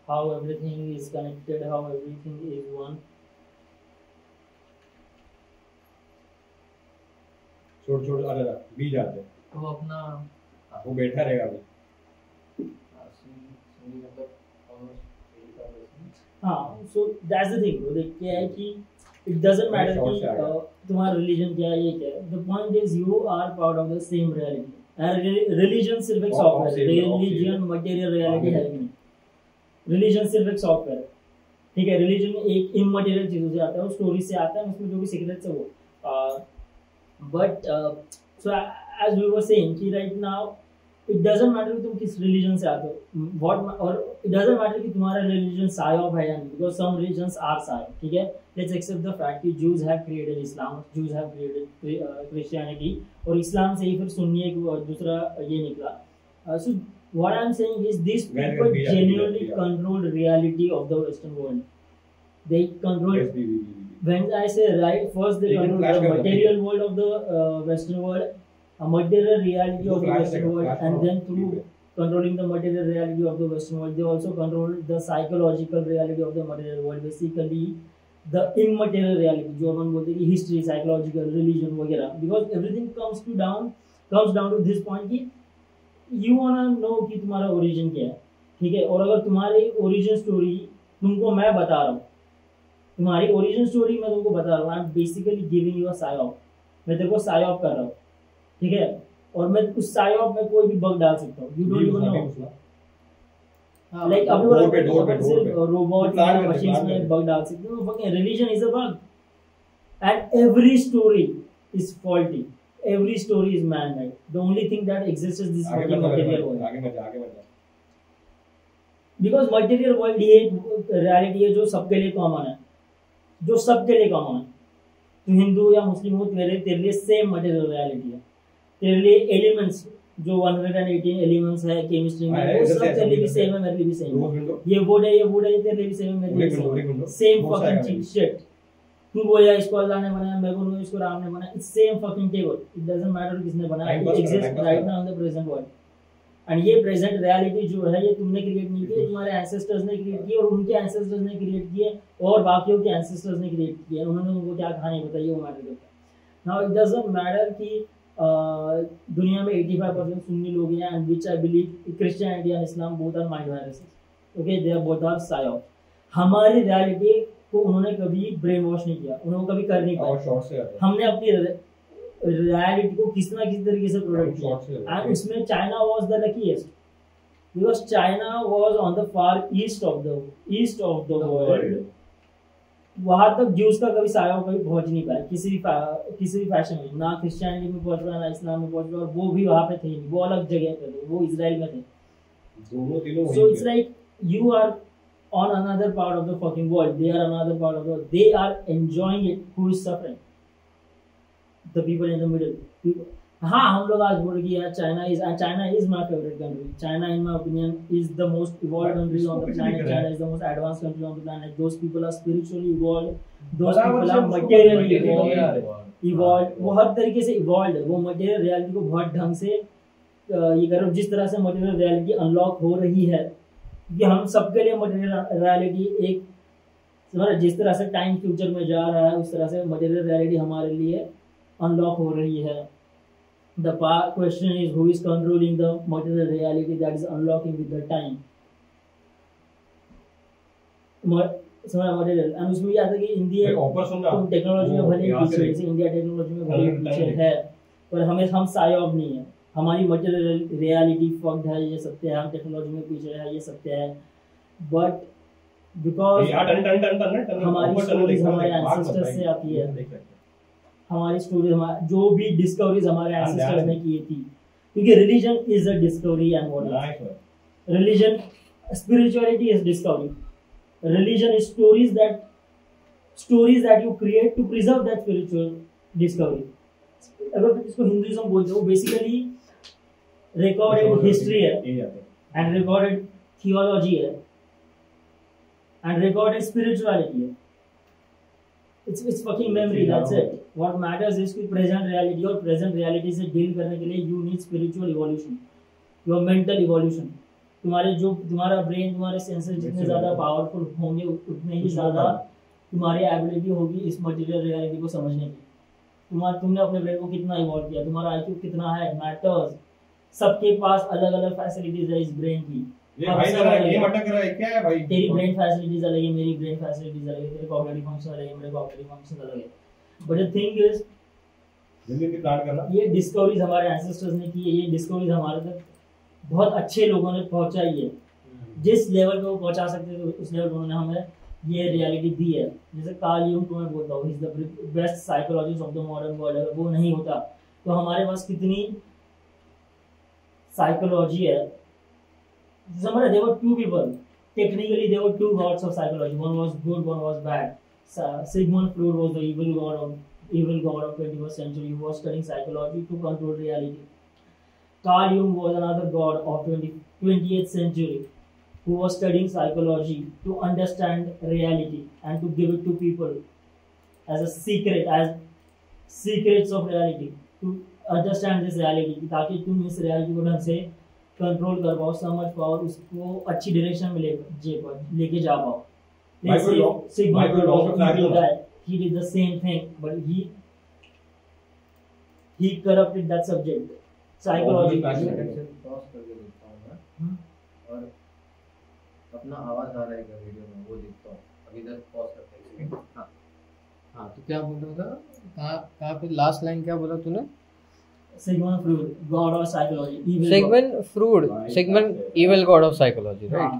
how everything is connected, how everything is one. छोड़ छोड़ अरे बीज आते वो अपना वो बैठा रहेगा अभी हाँ, so that's the thing, देख क्या है कि it doesn't matter कि तुम्हारा religion क्या है, ये क्या है, the point is you are part of the same reality. Religion सिर्फ एक सॉफ्टवेयर है, religion material reality है कि नहीं, religion सिर्फ एक सॉफ्टवेयर है, ठीक है. religion एक immaterial चीजों से आता है, वो स्टोरी से आता है, उसमें जो भी सीक्रेट्स है वो but so as we were saying कि right now it doesn't matter कि तुम किस religion से आते हो, what और it doesn't matter कि तुम्हारा religion psyop है या नहीं, because some religions are psyop, ठीक है. let's accept the fact कि Jews have created Islam, Jews have created Christianity, और इस्लाम से ही फिर सुन्नी एक दूसरा ये निकला. So what I'm saying is these people genuinely control reality of the Western world. They control. When I say right, first they control the material world of the Western world, a material reality of the Western world, and then through controlling the material reality of the Western world, they also control the psychological reality of the material world. Basically, the immaterial reality, जो हम बोलते हैं कि history, psychological, religion वगैरह, because everything comes down to this point कि you wanna know कि तुम्हारा origin क्या है, ठीक है. और अगर तुम्हारी origin story तुमको मैं बता रहा हूँ, तुम्हारी ओरिजिन स्टोरी मैं तुमको बता रहा हूँ, I am basically giving you a psyop, मैं तेरे को साइऑप कर रहा हूँ, ठीक है. और मैं उस साइऑप में कोई भी बग डाल सकता हूँ, you don't even know, like अभी वो रोबोट या मशीन्स में बग डाल सकते हो. Fucking religion is a bug, and every story is faulty, every story is man made. The only thing that exists is this fucking material world. आगे बता because material world ये reality है जो सबके लिए कॉमन है, जो सबके लिए कॉमन है. तो हिंदू या मुस्लिम हो, तेरे लिए सेम मटेरियल रियलिटी है. तेरे लिए एलिमेंट्स जो 118 एलिमेंट्स है केमिस्ट्री में, वो सब तेरे लिए भी सेम है, मेरे लिए भी सेम है. ये वुड है, तेरे लिए भी सेम है, मेरे लिए भी सेम फकिंग चीज शिट. तू बोला इसको अल्लाह ने बनाया, मैं बोलूंगा इसको राम ने बनाया, it's same fucking table. It doesn't matter किसने बनाया, it exist right now in the present world. And ये प्रेजेंट रियलिटी जो है ये तुमने क्रिएट नहीं की, तुम्हारे एंसेस्टर्स ने क्रिएट की, और उनके एंसेस्टर्स ने क्रिएट किए, और बाकियों के एंसेस्टर्स ने क्रिएट किए. उन्होंने उनको क्या कहानी बताई, वो मैटर करता है. नाउ इट डजंट मैटर कि दुनिया में 85% सुन्नी लोग हैं, and which I believe Christianity and Islam both are mind viruses, okay, they are both are psyop. हमारी रियलिटी को उन्होंने कभी ब्रेन वॉश नहीं किया, उन्होंने कभी कर नहीं पाया. हमने अपनी रियलिटी को किस ना किस तरीके से प्रोडक्ट किया, एंड उसमें China was the luckiest, because China was on the far east of the world. वहां तक ज्यूज का कभी साया कभी पहुंच नहीं पाया किसी भी फैशन में, ना क्रिश्चियनिटी में पहुंच पाया, ना इस्लाम में पहुंच पाया, और वो भी वहां पे थे नहीं, वो अलग जगह पे थे, वो इजराइल में थे. So it's like you are on another part of the fucking world, they are another part of the world, they are enjoying it, who is suffering? The people in the middle. हाँ, हम लोग आज बोल कि यार China is my favorite country. China in my opinion is the most evolved country on the planet. China is the most advanced country on the planet. Those people are spiritually evolved. Those people are materially evolved. वो हर तरीके से evolved है. वो material reality को बहुत ढंग से ये करो, जिस तरह से material reality unlock हो रही है, कि हम सबके लिए मटेरियल रियलिटी एक जिस तरह से टाइम फ्यूचर में जा रहा है, उस तरह से मटेरियल रियलिटी हमारे लिए अनलॉक हो रही है. The question is who is controlling the material reality that is unlocking with the time. Material and उसमें आता है कि इंडिया टेक्नोलॉजी में भले पीछे, जैसे इंडिया टेक्नोलॉजी में भले पीछे है, पर हम साइऑप नहीं है. हमारी मटेरियल रियलिटी फक्ड है, ये सत्य है. हम टेक्नोलॉजी में पीछे है, ये सत्य है. बट बिकॉज हमारी स्टोरीज हमारे एंसेस्टर्स से आती है, हमारी स्टोरीज जो भी डिस्कवरीज हमारे एंसेस्टर्स ने की थी, क्योंकि religion is a discovery and what religion, spirituality is discovery. Religion is stories that you create to preserve that spiritual discovery. अगर इसको हिंदुइज्म बोलते हो, बेसिकली recorded history है, and recorded theology है, and recorded spirituality है. It's fucking memory, that's it. What matters is कि present reality, और present reality से deal करने के लिए you need spiritual evolution, your mental evolution तुम्हारा ब्रेन, तुम्हारे सेंसर जितने ज्यादा पावरफुल होंगे उतने ही ज्यादा तुम्हारी एबिलिटी होगी इस मटेरियल रियलिटी को समझने की। तुमने अपने ब्रेन को कितना इवॉल्व किया, तुम्हारा आईक्यू कितना है, मैटर्स। सबके पास अलग अलग फैसिलिटीज है इस ब्रेन की। ये भाई जरा ये मटक रहा है क्या है भाई? तेरी ब्रेन फैसिलिटीज अलग है, मेरी ब्रेन फैसिलिटीज अलग है, तेरे कॉग्निटिव फंक्शन अलग है, मेरे कॉग्निटिव फंक्शन अलग है। बट द थिंग इज जिंदगी प्लान करना, ये डिस्कवरीज हमारे एंसेस्टर्स ने की है, ये डिस्कवरीज हमारे तक बहुत अच्छे लोगों ने पहुंचाई है। जिस लेवल पे वो पहुंचा सकते थे उस लेवल पे उन्होंने हमें ये रियलिटी दी है। जैसे कार्ल यूंग को मैं बोलता हूँ, is the best psychologist of the modern world. अगर वो नहीं होता तो हमारे पास कितनी साइकोलॉजी है। समझ, there were two people, technically there were two gods of psychology, one was good, one was bad. Sigmund Freud was the evil god of 21st century who was studying psychology to control reality. Carl Jung was another god of 20th century who was studying psychology to understand reality and to give it to people as a secret, as secrets of reality, to understand this reality, ताकि तुम इस reality को ढंग से control कर पाओ, समझ पाओ, उसको अच्छी डायरेक्शन में लेके जा पाओ। Sigmund Freud, he did the same thing, but he corrupted that subject. Psychology pause करके देखता हूँ मैं, और अपना आवाज आ रहा है क्या वीडियो में वो देखता हूँ। अभी तक पॉज करते हैं। हाँ तो क्या बोल रहा था, कहाँ पे लास्ट लाइन क्या बोला तूने? Sigmund Freud, god of psychology, evil Sigmund Freud, Sigmund evil god of psychology, right?